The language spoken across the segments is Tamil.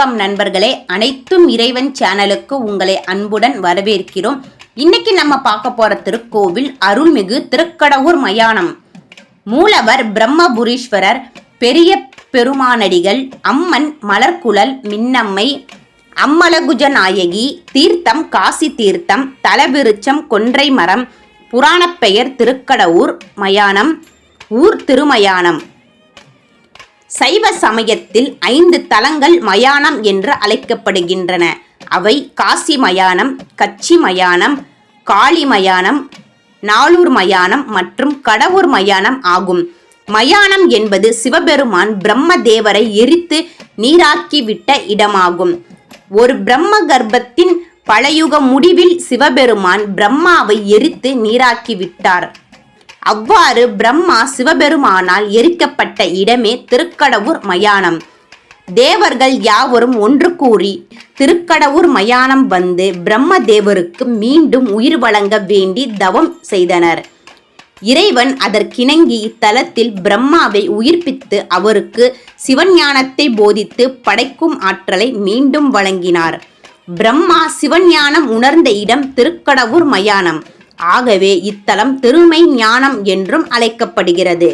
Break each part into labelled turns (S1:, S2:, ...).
S1: வணக்கம் நண்பர்களே, அனைத்தும் இறைவன் சேனலுக்கு உங்களை அன்புடன் வரவேற்கிறோம். இன்னைக்கு நம்ம பார்க்க போற திருக்கோவில் அருள்மிகு திருக்கடவூர் மயானம். மூலவர் பிரம்மபுரீஸ்வரர், பெரிய பெருமானடிகள், அம்மன் மலர்குழல் மின்னம்மை, அம்மலகுஜ நாயகி, தீர்த்தம் காசி தீர்த்தம், தலவிருச்சம் கொன்றை மரம், புராணப்பெயர் திருக்கடவூர் மயானம், ஊர் திருமயானம். சைவ சமயத்தில் 5 தலங்கள் மயானம் என்று அழைக்கப்படுகின்றன. அவை காசி மயானம், கச்சி மயானம், காளி மயானம், நாளூர் மயானம் மற்றும் கடவூர் மயானம் ஆகும். மயானம் என்பது சிவபெருமான் பிரம்மதேவரை எரித்து நீராக்கிவிட்ட இடமாகும். ஒரு பிரம்ம கர்ப்பத்தின் பலயுக முடிவில் சிவபெருமான் பிரம்மாவை எரித்து நீராக்கிவிட்டார். அவ்வாறு பிரம்மா சிவபெருமானால் எரிக்கப்பட்ட இடமே திருக்கடவூர் மயானம். தேவர்கள் யாவரும் ஒன்று கூறி திருக்கடவூர் மயானம் வந்து பிரம்மதேவருக்கு மீண்டும் உயிர் வழங்க வேண்டி தவம் செய்தனர். இறைவன் அதற்கிணங்கி இத்தலத்தில் பிரம்மாவை உயிர்ப்பித்து அவருக்கு சிவஞானத்தை போதித்து படைக்கும் ஆற்றலை மீண்டும் வழங்கினார். பிரம்மா சிவஞானம் உணர்ந்த இடம் திருக்கடவூர் மயானம். ஆகவே இத்தலம் திருமை ஞானம் என்றும் அழைக்கப்படுகிறது.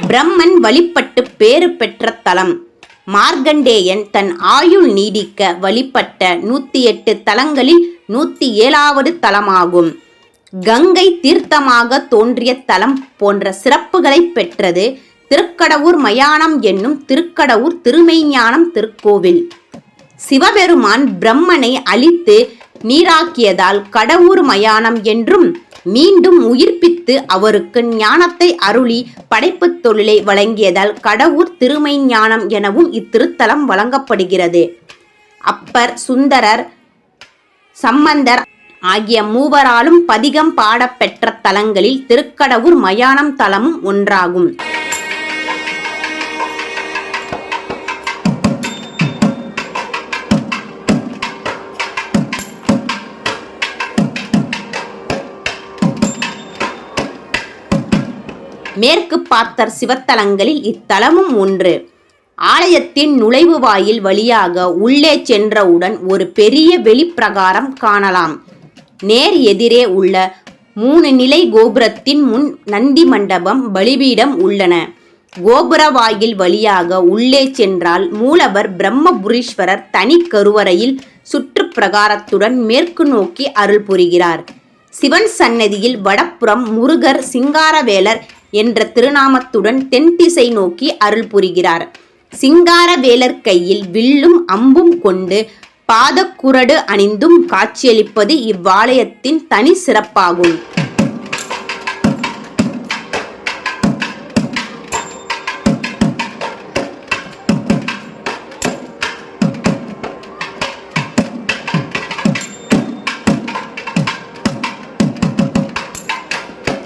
S1: பிரம்மன் வழிபட்டு பேறு பெற்ற தலம். மார்க்கண்டேயன் தன் ஆயுள் நீடிக்க வழிபட்ட 108 தலங்களில் 107வது தலமாகும். கங்கை தீர்த்தமாக தோன்றிய தலம் போன்ற சிறப்புகளை பெற்றது திருக்கடவூர் மயானம் என்னும் திருக்கடவூர் திருமெய்ஞானம் திருக்கோவில். சிவபெருமான் பிரம்மனை அழித்து நீராக்கியதால் கடவூர் மயானம் என்றும், மீண்டும் உயிர்ப்பித்து அவருக்கு ஞானத்தை அருளி படைப்பு தொழிலை வழங்கியதால் கடவூர் திருமெய்ஞானம் எனவும் இத்திருத்தலம் வழங்கப்படுகிறது. அப்பர், சுந்தரர், சம்பந்தர் ஆகிய மூவராலும் பதிகம் பாடப்பெற்ற தலங்களில் திருக்கடவூர் மயானம் தலமும் ஒன்றாகும். மேற்கு பார்த்தர் சிவத்தலங்களில் இத்தலமும் ஒன்று. ஆலயத்தின் நுழைவு வாயில் வழியாக உள்ளே சென்றவுடன் ஒரு பெரிய வெளிப்பிரகாரம் காணலாம். நேர் எதிரே உள்ள 3 நிலை கோபுரத்தின் முன் நந்தி மண்டபம், பலிபீடம் உள்ளன. கோபுர வாயில் வழியாக உள்ளே சென்றால் மூலவர் பிரம்மபுரீஸ்வரர் தனி கருவறையில் சுற்று பிரகாரத்துடன் மேற்கு நோக்கி அருள் புரிகிறார். சிவன் சன்னதியில் வடப்புறம் முருகர் சிங்காரவேலர் என்ற திருநாமத்துடன் தென் திசை நோக்கி அருள் புரிகிறார். சிங்காரவேலர் கையில் வில்லும் அம்பும் கொண்டு பாதக்குரடு அணிந்தும் காட்சியளிப்பது இவ்வாலயத்தின் தனி சிறப்பாகும்.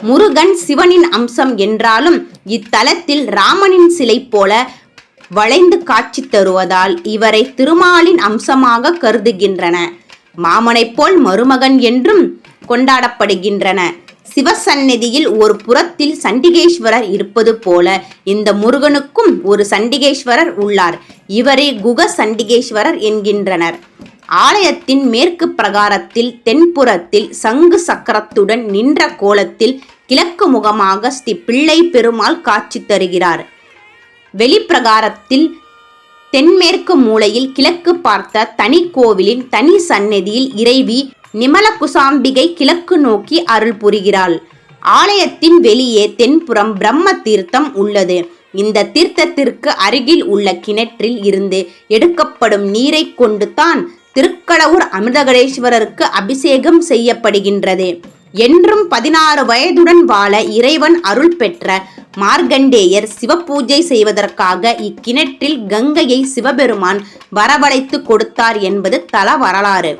S1: முருகன் சிவனின் அம்சம் என்றாலும் இத்தலத்தில் ராமனின் சிலை போல வளைந்து காட்சி தருவதால் இவரை திருமாலின் அம்சமாக கருதுகின்றன. மாமனைப் போல் மருமகன் என்றும் கொண்டாடப்படுகின்றன. சிவசந்நிதியில் ஒரு புறத்தில் சண்டிகேஸ்வரர் இருப்பது போல இந்த முருகனுக்கும் ஒரு சண்டிகேஸ்வரர் உள்ளார். இவரை குக சண்டிகேஸ்வரர் என்கின்றனர். ஆலயத்தின் மேற்கு பிரகாரத்தில் தென்புறத்தில் சங்கு சக்கரத்துடன் நின்ற கோலத்தில் கிழக்கு முகமாக ஸ்ரீ பிள்ளை பெருமாள் காட்சி தருகிறார். வெளிப்பிரகாரத்தில் தென்மேற்கு மூலையில் கிழக்கு பார்த்த தனி கோவிலின் தனி சன்னதியில் இறைவி நிமலகுசாம்பிகை கிழக்கு நோக்கி அருள் புரிகிறாள். ஆலயத்தின் வெளியே தென்புறம் பிரம்ம தீர்த்தம் உள்ளது. இந்த தீர்த்தத்திற்கு அருகில் உள்ள கிணற்றில் இருந்து எடுக்கப்படும் நீரை கொண்டு தான் திருக்கடவூர் அமிர்தகடேஸ்வரருக்கு அபிஷேகம் செய்யப்படுகின்றது. என்றும் 16 வயதுடன் வாழ இறைவன் அருள் பெற்ற மார்க்கண்டேயர் சிவபூஜை செய்வதற்காக இக்கிணற்றில் கங்கையை சிவபெருமான் வரவழைத்து கொடுத்தார் என்பது தல வரலாறு.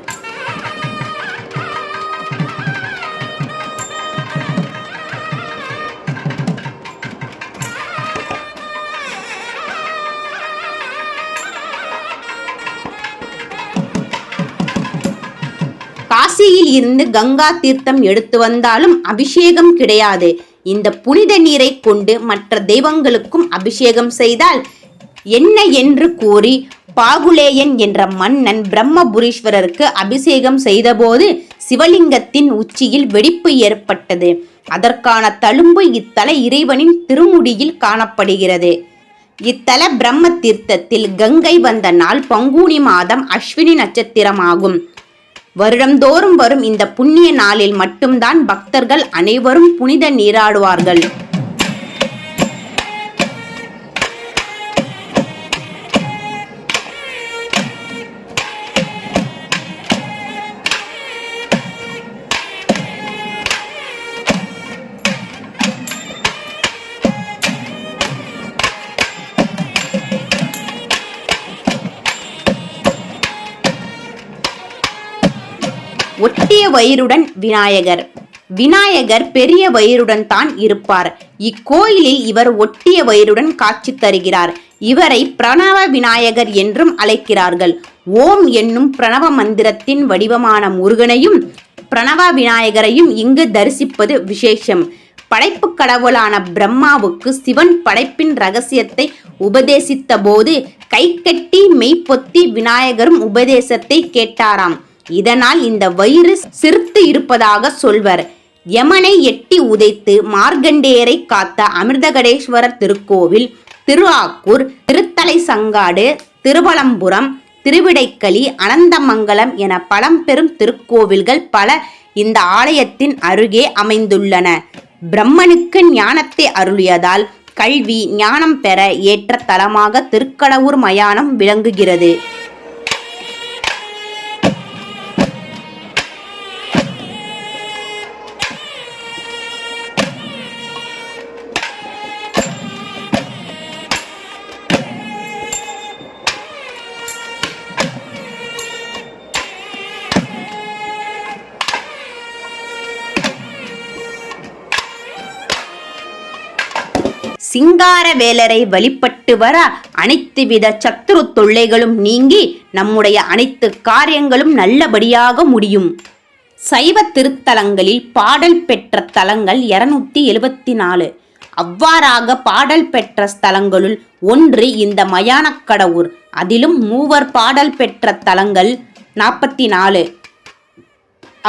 S1: காசியில் இருந்து கங்கா தீர்த்தம் எடுத்து வந்தாலும் அபிஷேகம் கிடையாது. இந்த புனித நீரை கொண்டு மற்ற தெய்வங்களுக்கும் அபிஷேகம் செய்தால் என்ன என்று கூறி பாகுலேயன் என்ற மன்னன் பிரம்மபுரீஸ்வரருக்கு அபிஷேகம் செய்தபோது சிவலிங்கத்தின் உச்சியில் வெடிப்பு ஏற்பட்டது. அதற்கான தழும்பு இத்தல இறைவனின் திருமுடியில் காணப்படுகிறது. இத்தல பிரம்ம தீர்த்தத்தில் கங்கை வந்த நாள் பங்குனி மாதம் அஸ்வினி நட்சத்திரமாகும். வருடந்தோறும் வரும் இந்த புண்ணிய நாளில் மட்டும்தான் பக்தர்கள் அனைவரும் புனித நீராடுவார்கள். ஒட்டிய வயிறுடன் விநாயகர். விநாயகர் பெரிய வயிறுடன் தான் இருப்பார். இக்கோயிலில் இவர் ஒட்டிய வயிறுடன் காட்சி தருகிறார். இவரை பிரணவ விநாயகர் என்றும் அழைக்கிறார்கள். ஓம் என்னும் பிரணவ மந்திரத்தின் வடிவமான முருகனையும் பிரணவ விநாயகரையும் இங்கு தரிசிப்பது விசேஷம். படைப்பு கடவுளான பிரம்மாவுக்கு சிவன் படைப்பின் ரகசியத்தை உபதேசித்த போது கைகட்டி மெய்ப்பொத்தி விநாயகரும் உபதேசத்தை கேட்டாராம். இதனால் இந்த வயிறு சிறுத்து இருப்பதாக சொல்வர். யமனை எட்டி உதைத்து மார்கண்டேயரை காத்த அமிர்தகடேஸ்வரர் திருக்கோவில், திருஆக்கூர், திருத்தலை சங்காடு, திருவலம்புரம், திருவிடைக்களி, அனந்தமங்கலம் என பழம்பெரும் திருக்கோவில்கள் பல இந்த ஆலயத்தின் அருகே அமைந்துள்ளன. பிரம்மனுக்கு ஞானத்தை அருளியதால் கல்வி ஞானம் பெற ஏற்ற தலமாக திருக்கடவூர் மயானம் விளங்குகிறது. சிங்கார வேலரை வழிபட்டு வர அனைத்து வித சத்துரு தொல்லைகளும் நீங்கி நம்முடைய அனைத்து காரியங்களும் நல்லபடியாக முடியும். சைவ திருத்தலங்களில் பாடல் பெற்ற தலங்கள் 274. அவ்வாறாக பாடல் பெற்ற ஸ்தலங்களுள் ஒன்று இந்த மயானக்கடவூர். அதிலும் மூவர் பாடல் பெற்ற தலங்கள் 44.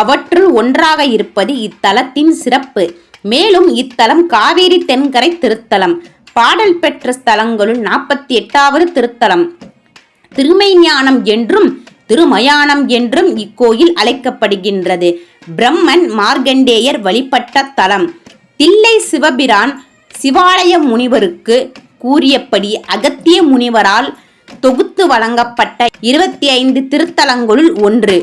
S1: அவற்றுள் ஒன்றாக இருப்பது இத்தலத்தின் சிறப்பு. மேலும் இத்தலம் காவேரி தென்கரை திருத்தலம். பாடல் பெற்ற ஸ்தலங்களுள் 48வது திருத்தலம். திருமைஞானம் என்றும் திருமயானம் என்றும் இக்கோயில் அழைக்கப்படுகின்றது. பிரம்மன் மார்கண்டேயர் வழிபட்ட தலம். தில்லை சிவபிரான் சிவாலய முனிவருக்கு கூறியபடி அகத்திய முனிவரால் தொகுத்து வழங்கப்பட்ட 25 திருத்தலங்களுள் ஒன்று.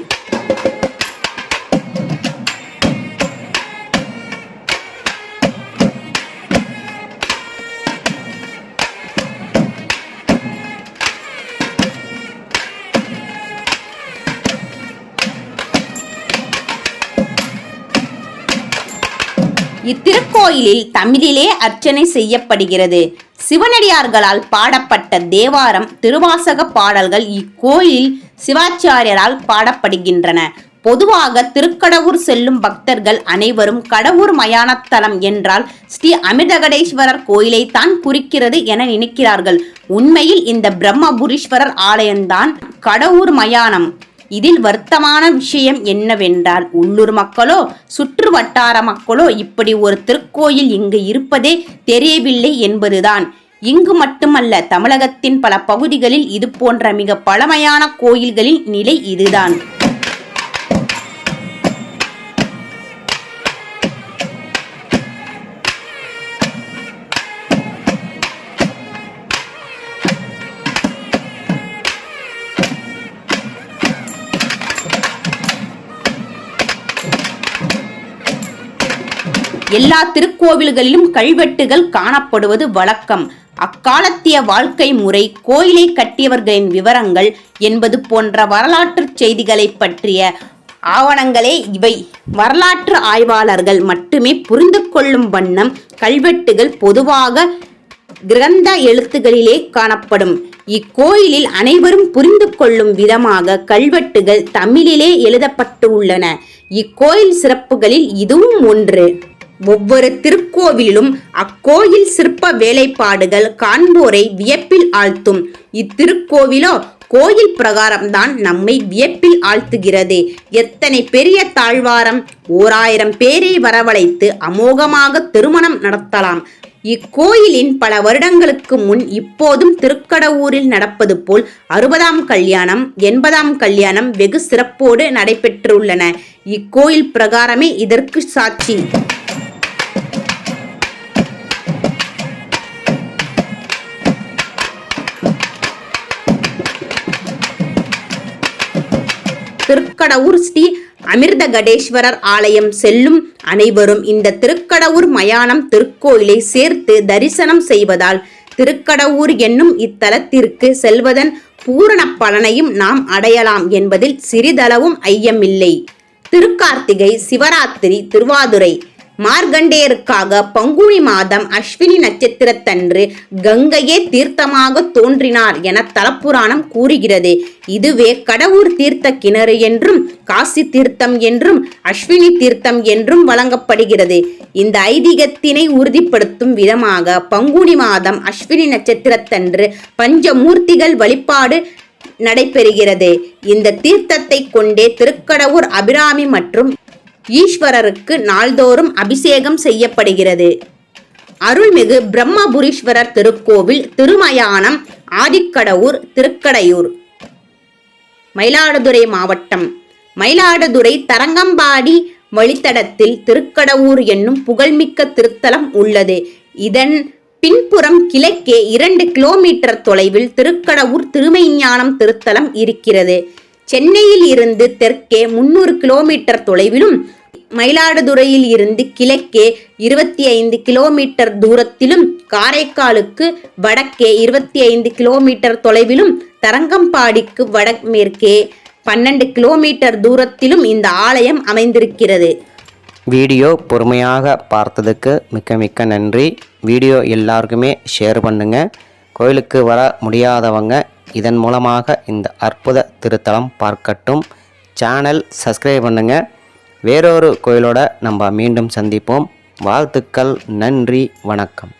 S1: இத்திருக்கோயிலில் தமிழிலே அர்ச்சனை செய்யப்படுகிறது. சிவனடியார்களால் பாடப்பட்ட தேவாரம், திருவாசக பாடல்கள் இக்கோயிலில் சிவாச்சாரியரால் பாடப்படுகின்றன. பொதுவாக திருக்கடவூர் செல்லும் பக்தர்கள் அனைவரும் கடவூர் மயானத்தலம் என்றால் ஸ்ரீ அமிர்தகடேஸ்வரர் கோயிலை தான் குறிக்கிறது என நினைக்கிறார்கள். உண்மையில் இந்த பிரம்மபுரீஸ்வரர் ஆலயம்தான் கடவூர் மயானம். இதில் வருத்தமான விஷயம் என்னவென்றால் உள்ளூர் மக்களோ சுற்று வட்டார மக்களோ இப்படி ஒரு திருக்கோயில் இங்கு இருப்பதே தெரியவில்லை என்பதுதான். இங்கு மட்டுமல்ல, தமிழகத்தின் பல பகுதிகளில் இது போன்ற மிக பழமையான கோயில்களின் நிலை இதுதான். எல்லா திருக்கோவில்களிலும் கல்வெட்டுகள் காணப்படுவது வழக்கம். அக்காலத்திய வாழ்க்கை முறை, கோயிலை கட்டியவர்களின் விவரங்கள் என்பது போன்ற வரலாற்று செய்திகளை பற்றிய ஆவணங்களே இவை. வரலாற்று ஆய்வாளர்கள் மட்டுமே புரிந்து கொள்ளும் வண்ணம் கல்வெட்டுகள் பொதுவாக கிரந்த எழுத்துகளிலே காணப்படும். இக்கோயிலில் அனைவரும் புரிந்து கொள்ளும் விதமாக கல்வெட்டுகள் தமிழிலே எழுதப்பட்டு உள்ளன. இக்கோயில் சிறப்புகளில் இதுவும் ஒன்று. ஒவ்வொரு திருக்கோவிலும் அக்கோயில் சிற்ப வேலைப்பாடுகள் காண்போரை வியப்பில் ஆழ்த்தும். இத்திருக்கோவிலோ கோயில் பிரகாரம்தான் நம்மை வியப்பில் ஆழ்த்துகிறது. எத்தனை பெரிய தாழ்வாரம்! 1000 பேரை வரவழைத்து அமோகமாக திருமணம் நடத்தலாம். இக்கோயிலின் பல வருடங்களுக்கு முன் இப்போதும் திருக்கடவூரில் நடப்பது போல் 60ஆம் கல்யாணம் 80ஆம் கல்யாணம் வெகு சிறப்போடு நடைபெற்றுள்ளன. இக்கோயில் பிரகாரமே இதற்கு சாட்சி. திருக்கடவூர் ஸ்ரீ அமிர்தகடேஸ்வரர் ஆலயம் செல்லும் அனைவரும் இந்த திருக்கடவூர் மயானம் திருக்கோயிலை சேர்த்து தரிசனம் செய்வதால் திருக்கடவூர் என்னும் இத்தலத்திற்கு செல்வதன் பூரண பலனையும் நாம் அடையலாம் என்பதில் சிறிதளவும் ஐயமில்லை. திருக்கார்த்திகை, சிவராத்திரி, திருவாதுரை, மார்கண்டேயருக்காக பங்குனி மாதம் அஸ்வினி நட்சத்திரத்தன்று கங்கையே தீர்த்தமாக தோன்றினார் என தலப்புராணம் கூறுகிறது. இதுவே கடவூர் தீர்த்த கிணறு என்றும் காசி தீர்த்தம் என்றும் அஸ்வினி தீர்த்தம் என்றும் வழங்கப்படுகிறது. இந்த ஐதீகத்தினை உறுதிப்படுத்தும் விதமாக பங்குனி மாதம் அஸ்வினி நட்சத்திரத்தன்று பஞ்சமூர்த்திகள் வழிபாடு நடைபெறுகிறது. இந்த தீர்த்தத்தை கொண்டே திருக்கடவூர் அபிராமி மற்றும் ஈஸ்வரருக்கு நாள்தோறும் அபிஷேகம் செய்யப்படுகிறது. அருள்மிகு பிரம்மபுரீஸ்வரர் திருக்கோவில், திருமயானம், ஆதிக்கடவூர், திருக்கடையூர், மயிலாடுதுறை மாவட்டம். மயிலாடுதுறை தரங்கம்பாடி வழித்தடத்தில் திருக்கடவூர் என்னும் புகழ்மிக்க திருத்தலம் உள்ளது. இதன் பின்புறம் கிழக்கே 2 கிலோமீட்டர் தொலைவில் திருக்கடவூர் திருமெய்ஞானம் திருத்தலம் இருக்கிறது. சென்னையில் இருந்து தெற்கே 300 கிலோமீட்டர் தொலைவிலும், மயிலாடுதுறையில் இருந்து கிழக்கே 25 கிலோமீட்டர் தூரத்திலும், காரைக்காலுக்கு வடக்கே 25 கிலோமீட்டர் தொலைவிலும், தரங்கம்பாடிக்கு வடமேற்கே 12 கிலோமீட்டர் தூரத்திலும் இந்த ஆலயம் அமைந்திருக்கிறது.
S2: வீடியோ பொறுமையாக பார்த்ததுக்கு மிக்க நன்றி. வீடியோ எல்லாருக்குமே ஷேர் பண்ணுங்கள். கோயிலுக்கு வர முடியாதவங்க இதன் மூலமாக இந்த அற்புத திருத்தலம் பார்க்கட்டும். சேனல் சப்ஸ்கிரைப் பண்ணுங்கள். வேறொரு கோயிலோட நம்ம மீண்டும் சந்திப்போம். வாழ்த்துக்கள். நன்றி. வணக்கம்.